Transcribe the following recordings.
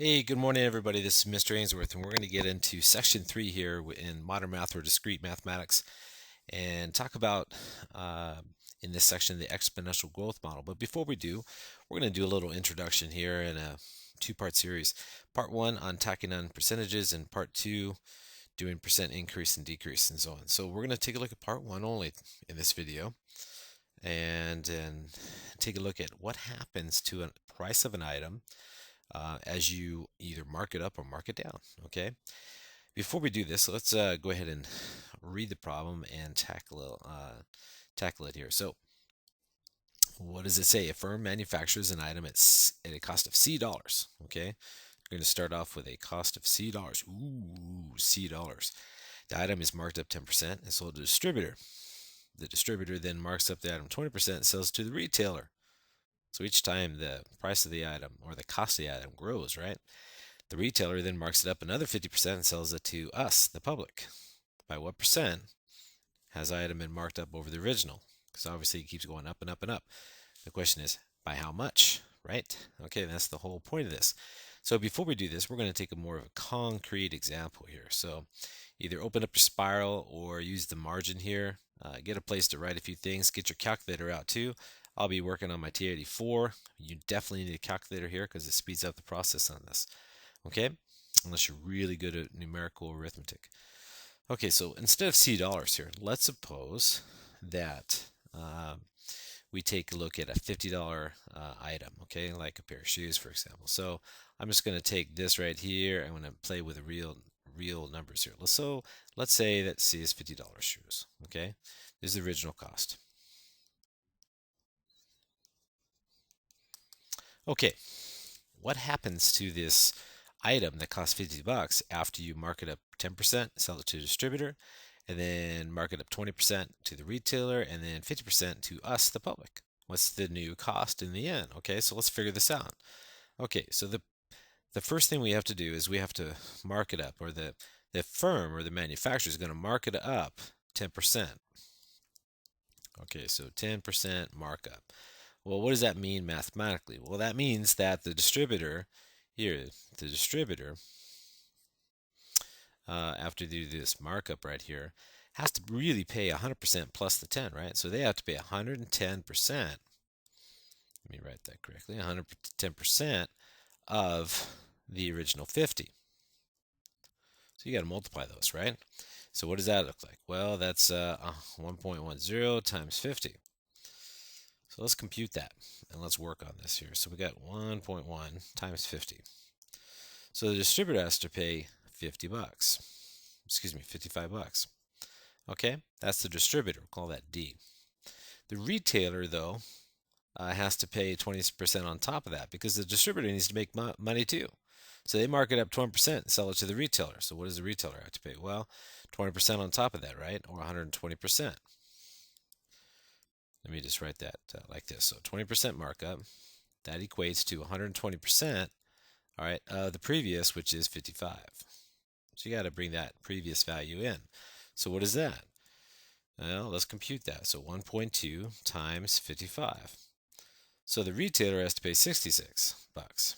Hey, good morning, everybody. This is Mr. Ainsworth, and we're going to get into section 3 here in modern math or discrete mathematics and talk about, uh, in this section, the exponential growth model. But before we do, we're going to do a little introduction here in a two-part series. Part 1 on tacking on percentages, and Part 2 doing percent increase and decrease and so on. So we're going to take a look at Part 1 only in this video and take a look at what happens to a price of an item as you either mark it up or mark it down. Okay. Before we do this, let's go ahead and read the problem and tackle it here. So, what does it say? A firm manufactures an item at a cost of $C. Okay. We're going to start off with a cost of $C. Ooh, $C. The item is marked up 10% and sold to the distributor. The distributor then marks up the item 20% and sells to the retailer. So each time the price of the item or the cost of the item grows, right? The retailer then marks it up another 50% and sells it to us, the public. By what percent has the item been marked up over the original? Because obviously it keeps going up and up and up. The question is, by how much, right? Okay, that's the whole point of this. So before we do this, we're going to take a more of a concrete example here. So either open up your spiral or use the margin here. Get a place to write a few things. Get your calculator out too. I'll be working on my T84. You definitely need a calculator here because it speeds up the process on this. Okay? Unless you're really good at numerical arithmetic. Okay, so instead of $C here, let's suppose that we take a look at a $50 item, okay, like a pair of shoes, for example. So I'm just going to take this right here. I'm going to play with the real numbers here. Let's say that C is $50 shoes, okay? This is the original cost. Okay, what happens to this item that costs 50 bucks after you mark it up 10%, sell it to the distributor, and then mark it up 20% to the retailer, and then 50% to us, the public? What's the new cost in the end? Okay, so let's figure this out. Okay, so the first thing we have to do is we have to mark it up, or the firm or the manufacturer is going to mark it up 10%. Okay, so 10% markup. Well, what does that mean mathematically? Well, that means that the distributor here, the distributor, after they do this markup right here, has to really pay 100% plus the 10, right? So they have to pay 110%. Let me write that correctly. 110% of the original 50. So you got to multiply those, right? So what does that look like? Well, that's 1.10 times 50. So let's compute that and let's work on this here. So we got 1.1 times 50. So the distributor has to pay 50 bucks. Excuse me, 55 bucks. Okay, that's the distributor. We'll call that D. The retailer, though, has to pay 20% on top of that because the distributor needs to make money too. So they mark it up 20% and sell it to the retailer. So what does the retailer have to pay? Well, 20% on top of that, right? Or 120%. Let me just write that like this. So 20% markup, that equates to 120%, all right, the previous, which is 55. So you got to bring that previous value in. So what is that? Well, let's compute that. So 1.2 times 55. So the retailer has to pay 66 bucks.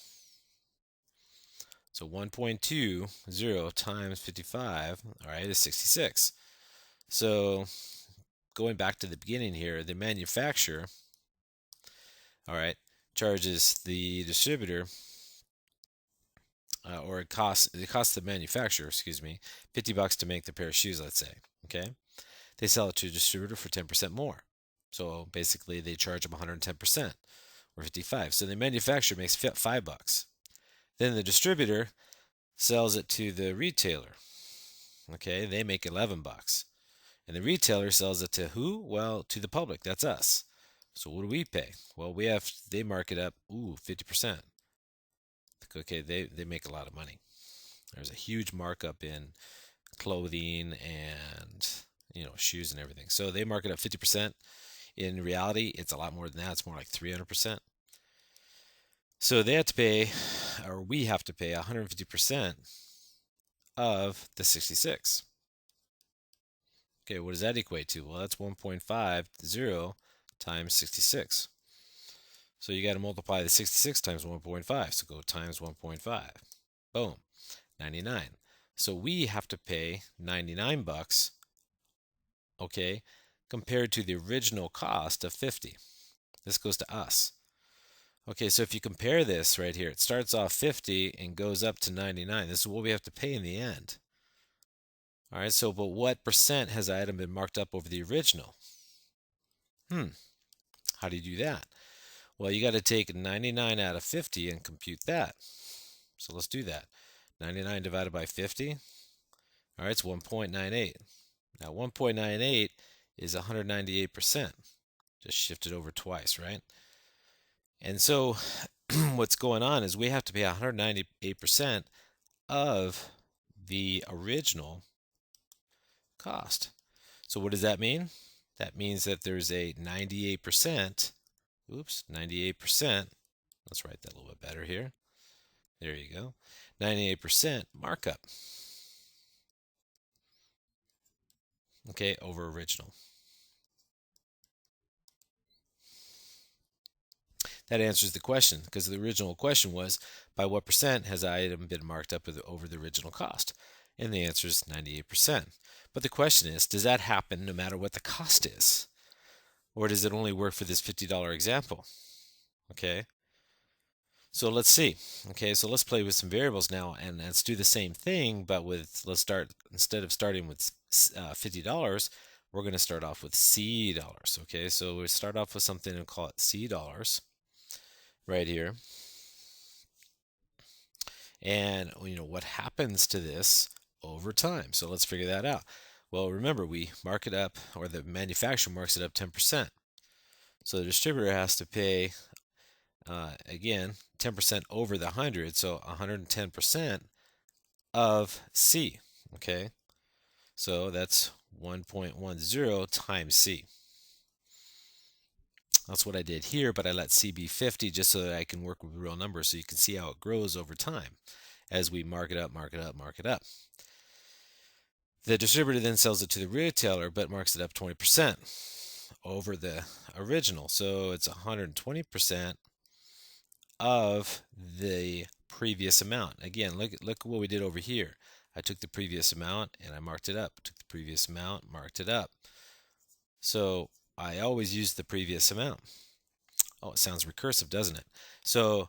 So 1.20 times 55, all right, is 66. So going back to the beginning here, the manufacturer, all right, charges the distributor, or it costs the manufacturer, excuse me, 50 bucks to make the pair of shoes, let's say. Okay, they sell it to a distributor for 10% more. So basically, they charge them 110% or 55. So the manufacturer makes 5 bucks. Then the distributor sells it to the retailer. Okay, they make 11 bucks. And the retailer sells it to who? Well, to the public. That's us. So what do we pay? Well, they mark it up, 50%. Okay, they make a lot of money. There's a huge markup in clothing and shoes and everything. So they mark it up 50%. In reality, it's a lot more than that. It's more like 300%. So they have to pay, or we have to pay 150% of the 66. Okay, what does that equate to? Well, that's 1.50 times 66. So you got to multiply the 66 times 1.5. So go times 1.5. Boom, 99. So we have to pay 99 bucks, okay, compared to the original cost of 50. This goes to us. Okay, so if you compare this right here, it starts off 50 and goes up to 99. This is what we have to pay in the end. All right, so but what percent has the item been marked up over the original? How do you do that? Well, you got to take 99 out of 50 and compute that. So let's do that. 99 divided by 50. All right, it's 1.98. Now 1.98 is 198%. Just shifted over twice, right? And so what's going on is we have to pay 198% of the original cost. So what does that mean? That means that there's a 98%, 98%. Let's write that a little bit better here. There you go. 98% markup, okay, over original. That answers the question, because the original question was, by what percent has the item been marked up over the original cost? And the answer is 98%. But the question is, does that happen no matter what the cost is? Or does it only work for this $50 example? Okay, so let's see. Okay, so let's play with some variables now, and let's do the same thing, but let's start, instead of starting with $50, we're going to start off with C dollars. Okay, so we start off with something and call it C dollars right here. And what happens to this over time? So let's figure that out. Well, remember, we mark it up, or the manufacturer marks it up 10%. So the distributor has to pay, again, 10% over the 100, so 110% of C. Okay, so that's 1.10 times C. That's what I did here, but I let C be 50 just so that I can work with real numbers, so you can see how it grows over time as we mark it up, mark it up, mark it up. The distributor then sells it to the retailer, but marks it up 20% over the original. So it's 120% of the previous amount. Again, look what we did over here. I took the previous amount and I marked it up. Took the previous amount, marked it up. So I always use the previous amount. Oh, it sounds recursive, doesn't it? So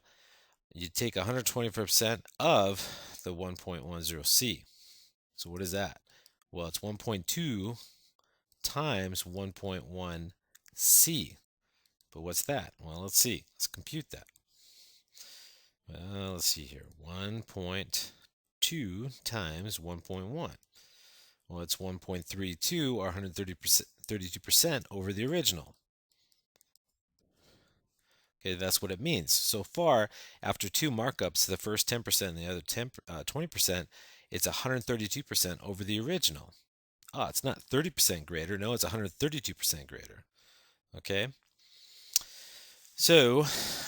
you take 120% of the 1.10C. So what is that? Well, it's 1.2 times 1.1C. But what's that? Well, let's see. Let's compute that. Well, let's see here. 1.2 times 1.1. Well, it's 1.32, or 132% over the original. Okay, that's what it means. So far, after two markups, the first 10% and the other 20%, it's 132% over the original. Oh, it's not 30% greater. No, it's 132% greater. Okay. So,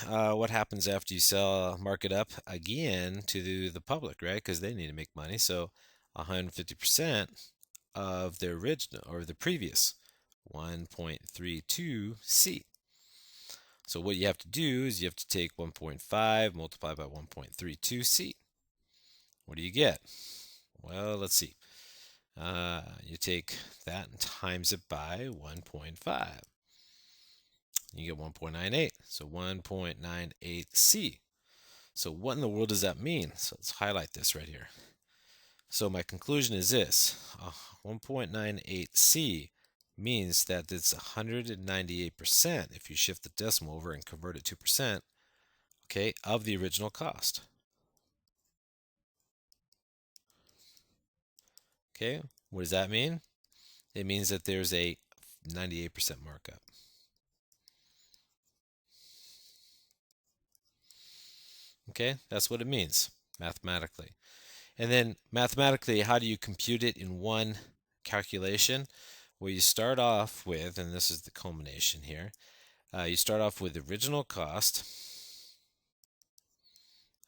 what happens after you mark it up again to the public, right? Because they need to make money. So, 150% of the original, or the previous 1.32C. So what you have to do is you have to take 1.5 multiplied by 1.32C. What do you get? Well, let's see. You take that and times it by 1.5. You get 1.98. So 1.98C. So what in the world does that mean? So let's highlight this right here. So my conclusion is this. 1.98C means that it's 198% if you shift the decimal over and convert it to percent, okay, of the original cost. Okay, what does that mean? It means that there's a 98% markup. Okay, that's what it means mathematically. And then mathematically, how do you compute it in one calculation? Well, you start off with, and this is the culmination here, you start off with the original cost,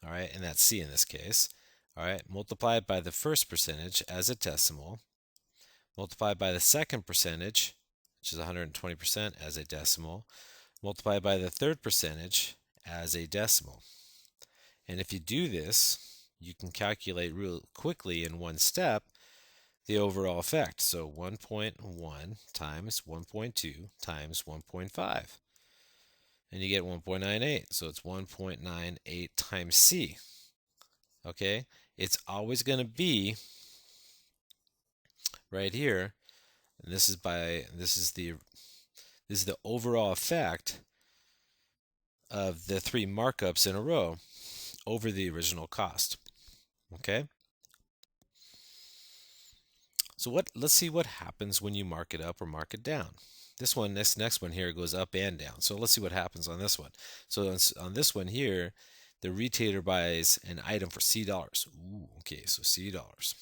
all right, and that's C in this case, all right, multiplied by the first percentage as a decimal, multiplied by the second percentage, which is 120% as a decimal, multiplied by the third percentage as a decimal. And if you do this, you can calculate real quickly in one step the overall effect. So 1.1 times 1.2 times 1.5. And you get 1.98. So it's 1.98 times C. Okay? It's always going to be right here. And this is the overall effect of the three markups in a row over the original cost. Okay? So let's see what happens when you mark it up or mark it down. This next one here goes up and down. So let's see what happens on this one. So on this one here, the retailer buys an item for C dollars. Ooh, okay, so C dollars.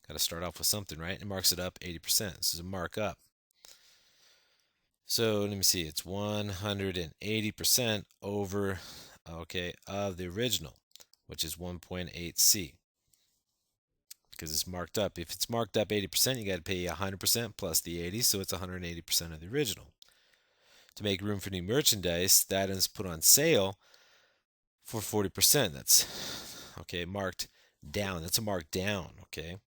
Got to start off with something, right? And marks it up 80%. This is a markup. So let me see, it's 180% over, okay, of the original, which is 1.8C. Because it's marked up. If it's marked up 80%, you got to pay 100% plus the 80, so it's 180% of the original. To make room for new merchandise, that is put on sale for 40%. That's, okay, marked down. That's a mark down, okay?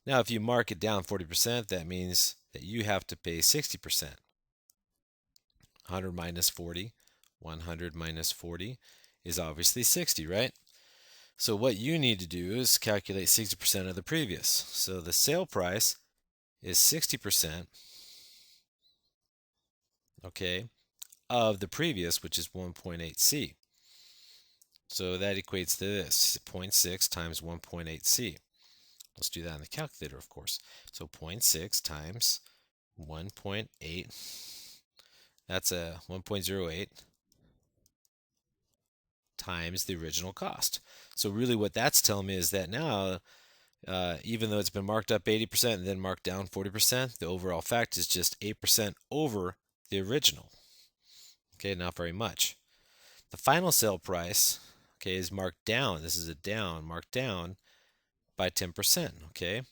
Now, if you mark it down 40%, that means that you have to pay 60%. 100 minus 40, 100 minus 40 is obviously 60, right? So what you need to do is calculate 60% of the previous. So the sale price is 60%, okay, of the previous, which is 1.8C. So that equates to this, 0.6 times 1.8C. Let's do that in the calculator, of course. So 0.6 times 1.8, that's a 1.08 times the original cost. So really what that's telling me is that now, even though it's been marked up 80% and then marked down 40%, the overall effect is just 8% over the original. Okay, not very much. The final sale price, okay, is marked down. This is a down, marked down by 10%, okay?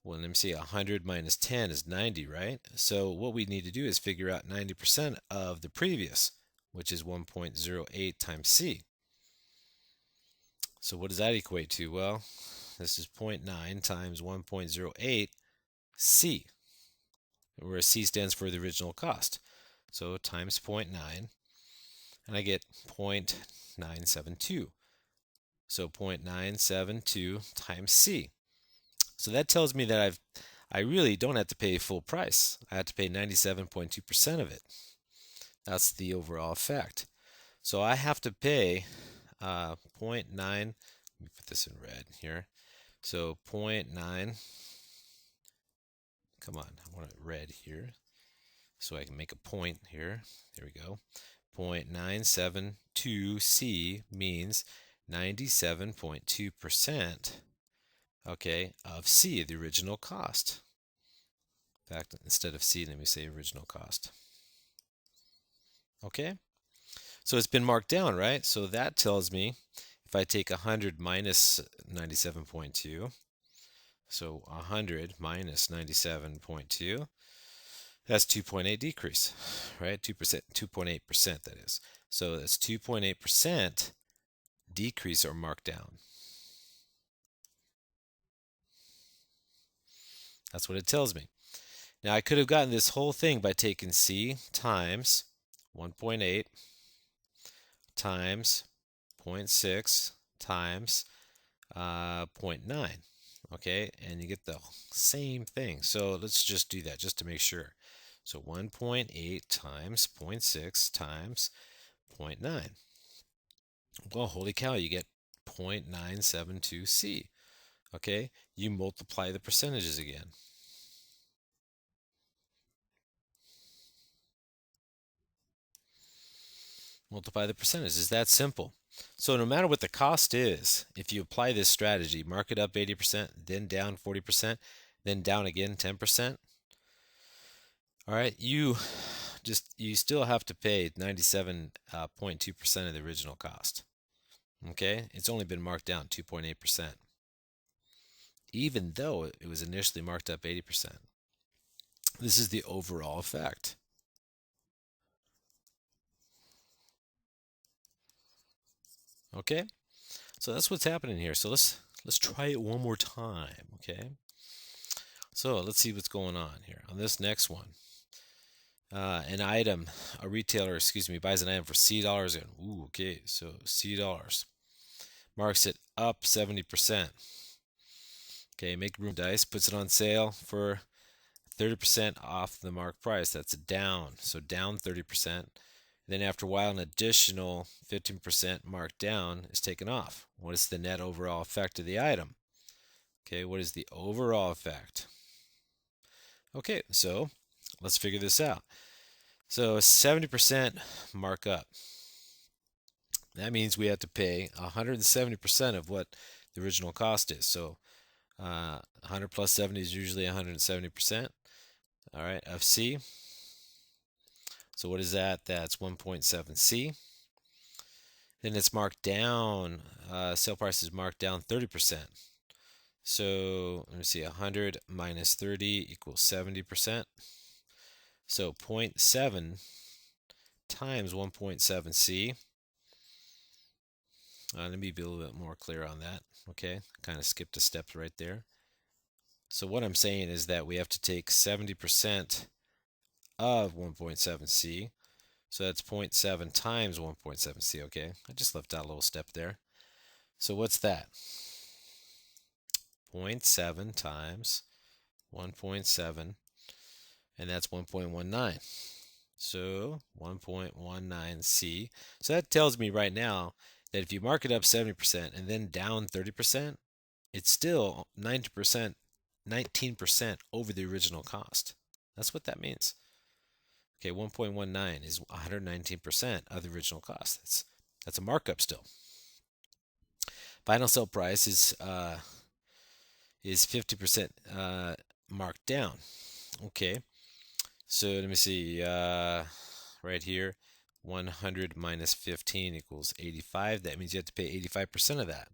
Well, let me see, 100 minus 10 is 90, right? So what we need to do is figure out 90% of the previous, which is 1.08 times C. So what does that equate to? Well, this is 0.9 times 1.08 C, where C stands for the original cost. So times 0.9, and I get 0.972. So 0.972 times C. So that tells me that I really don't have to pay full price. I have to pay 97.2% of it. That's the overall effect. So I have to pay 0.9. Let me put this in red here. So 0.9. Come on, I want it red here so I can make a point here. There we go. 0.972C means 97.2%, okay, of C, the original cost. In fact, instead of C, let me say original cost. Okay, so it's been marked down, right? So that tells me if I take 100 minus 97.2, so 100 minus 97.2, that's 2.8 decrease, right? 2%, 2.8% that is. So that's 2.8% decrease or markdown. That's what it tells me. Now I could have gotten this whole thing by taking C times 1.8 times 0.6 times 0.9. Okay, and you get the same thing. So let's just do that just to make sure. So 1.8 times 0.6 times 0.9. Well, holy cow, you get 0.972C. Okay, you multiply the percentages again. Multiply the percentage. It's that simple. So no matter what the cost is, if you apply this strategy, mark it up 80%, then down 40%, then down again 10%, all right, you still have to pay 97.2% of the original cost. Okay, it's only been marked down 2.8%, even though it was initially marked up 80%. This is the overall effect. Okay, So that's what's happening here. So let's try it one more time, okay? So let's see what's going on here on this next one. A retailer, excuse me, buys an item for C dollars. And ooh, okay, so C dollars marks it up 70%. Okay, make room dice, puts it on sale for 30% off the mark price. That's down, so down 30%. Then after a while, an additional 15% marked down is taken off. What is the net overall effect of the item? Okay, what is the overall effect? Okay, so let's figure this out. So 70% markup. That means we have to pay 170% of what the original cost is. So 100 plus 70 is usually 170%. All right, of C. So what is that? That's 1.7 C. Then it's marked down. Sale price is marked down 30%. So let me see. 100 minus 30 equals 70%. So 0.7 times 1.7 C. Let me be a little bit more clear on that. Okay, kind of skipped a step right there. So what I'm saying is that we have to take 70% of 1.7 C. So that's 0.7 times 1.7 C, okay? I just left out a little step there. So what's that? 0.7 times 1.7, and that's 1.19. So 1.19 C. So that tells me right now that if you mark it up 70% and then down 30%, it's still 19% over the original cost. That's what that means. Okay, 1.19 is 119% of the original cost. That's a markup still. Final sale price is 50% marked down. Okay, so let me see. Right here, 100 minus 15 equals 85. That means you have to pay 85% of that.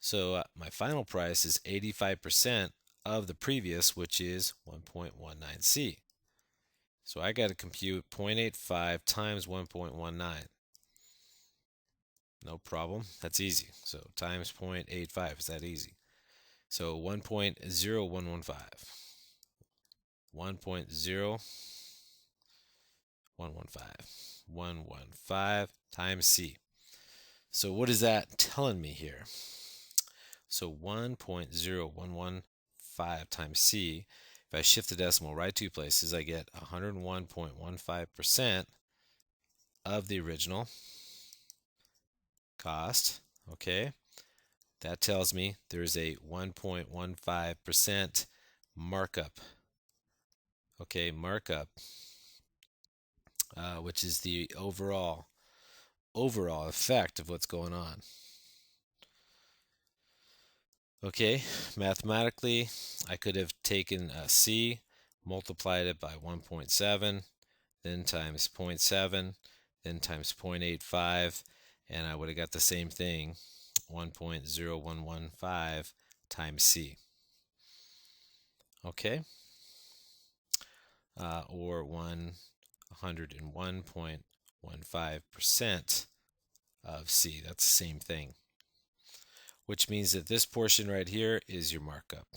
So my final price is 85% of the previous, which is 1.19C. So I got to compute 0.85 times 1.19. No problem. That's easy. So times 0.85 is that easy. So 1.0115. 1.0115 times C. So what is that telling me here? So 1.0115 times C, if I shift the decimal right two places, I get 101.15% of the original cost. Okay, that tells me there's a 1.15% markup. Okay, markup, which is the overall effect of what's going on. Okay, mathematically, I could have taken a C, multiplied it by 1.7, then times 0.7, then times 0.85, and I would have got the same thing, 1.0115 times C. Okay, or 101.15% of C. That's the same thing, which means that this portion right here is your markup.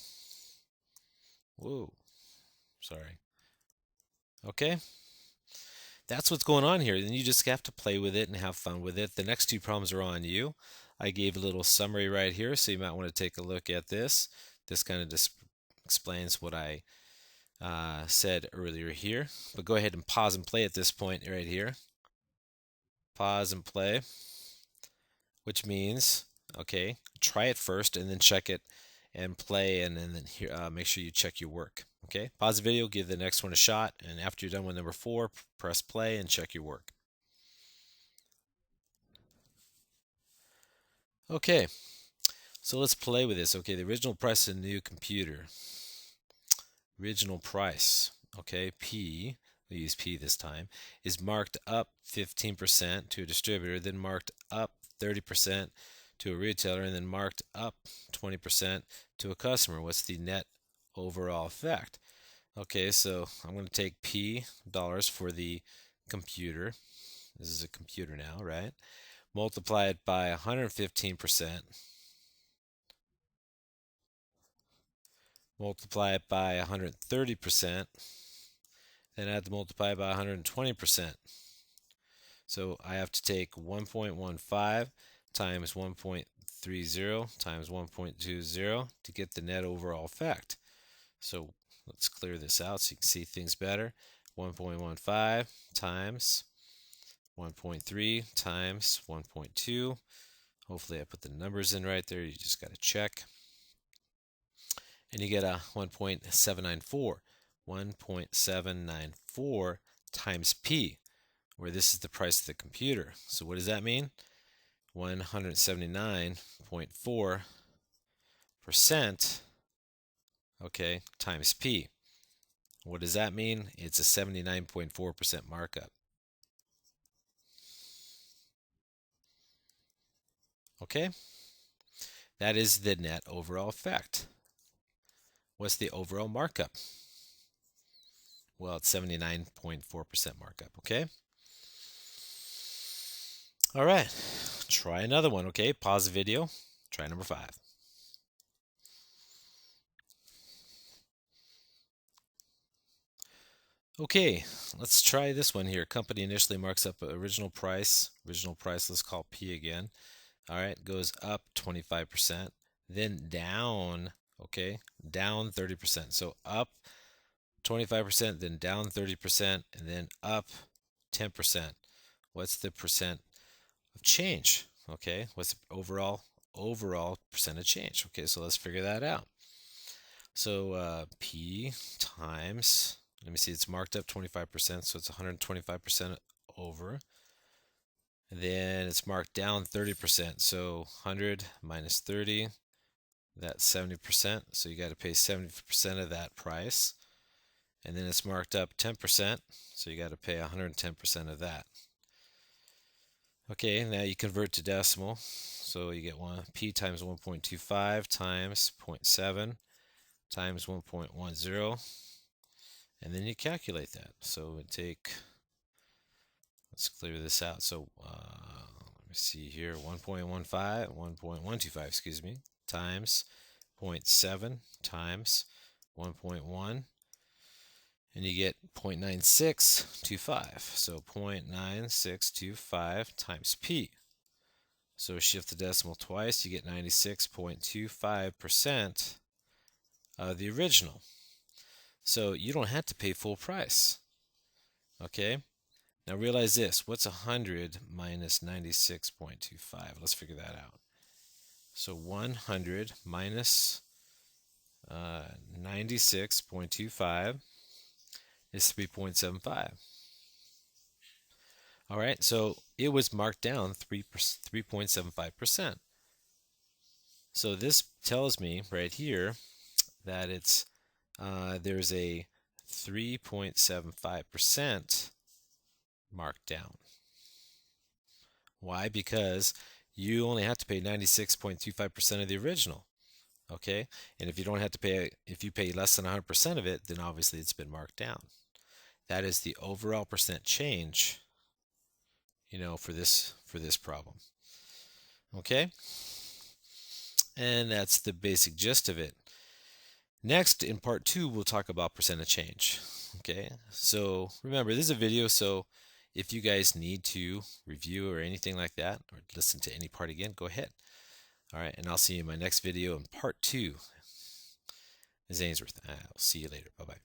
Whoa, sorry. Okay, that's what's going on here. Then you just have to play with it and have fun with it. The next two problems are on you. I gave a little summary right here, so you might want to take a look at this. This kind of just explains what I said earlier here. But go ahead and pause and play at this point right here. Pause and play, which means, okay, try it first and then check it and play, and then here, make sure you check your work. Okay, pause the video, give the next one a shot, and after you're done with number 4, press play and check your work. Okay, so let's play with this. Okay, the original price of a new computer. Original price, okay, P, we use P this time, is marked up 15% to a distributor, then marked up 30% to a retailer, and then marked up 20% to a customer. What's the net overall effect? Okay, so I'm going to take P dollars for the computer. This is a computer now, right? multiply it by 115%, multiply it by 130%, then I have to multiply by 120%. So I have to take 1.15 times 1.30 times 1.20 to get the net overall effect. So let's clear this out so you can see things better. 1.15 times 1.3 times 1.2. Hopefully I put the numbers in right there. You just got to check. And you get a 1.794. 1.794 times P, where this is the price of the computer. So what does that mean? 179.4%, okay, times P. What does that mean? It's a 79.4% markup. Okay? That is the net overall effect. What's the overall markup? Well, it's 79.4% markup, okay? All right, try another one, okay? Pause the video, try number 5. Okay, let's try this one here. Company initially marks up original price, let's call P again. All right, goes up 25%, then down, okay, down 30%. So up 25%, then down 30%, and then up 10%. What's the percent of change? Okay, what's the overall percent of change? Okay, so let's figure that out. So P times, let me see, it's marked up 25%, so it's 125% over. And then it's marked down 30%, so 100 minus 30, that's 70%. So you got to pay 70% of that price. And then it's marked up 10%, so you got to pay 110% of that. Okay, now you convert to decimal. So you get P times 1.25 times 0.7 times 1.10, and then you calculate that. So we take, let's clear this out. So let me see here, 1.25, excuse me, times 0.7 times 1.1, and you get 0.9625. So 0.9625 times P. So shift the decimal twice, you get 96.25% of the original. So you don't have to pay full price. Okay? Now realize this. What's 100 minus 96.25? Let's figure that out. So 100 minus 96.25 is 3.75. All right, so it was marked down 3.75%. So this tells me right here that it's there's a 3.75% marked down. Why? Because you only have to pay 96.25% of the original. Okay, and if you don't have to pay, if you pay less than 100% of it, then obviously it's been marked down. That is the overall percent change, for this problem. Okay, and that's the basic gist of it. Next, in part 2, we'll talk about percent of change. Okay, so remember, this is a video, so if you guys need to review or anything like that, or listen to any part again, go ahead. All right, and I'll see you in my next video in part 2. Ms. Ainsworth, I'll see you later. Bye-bye.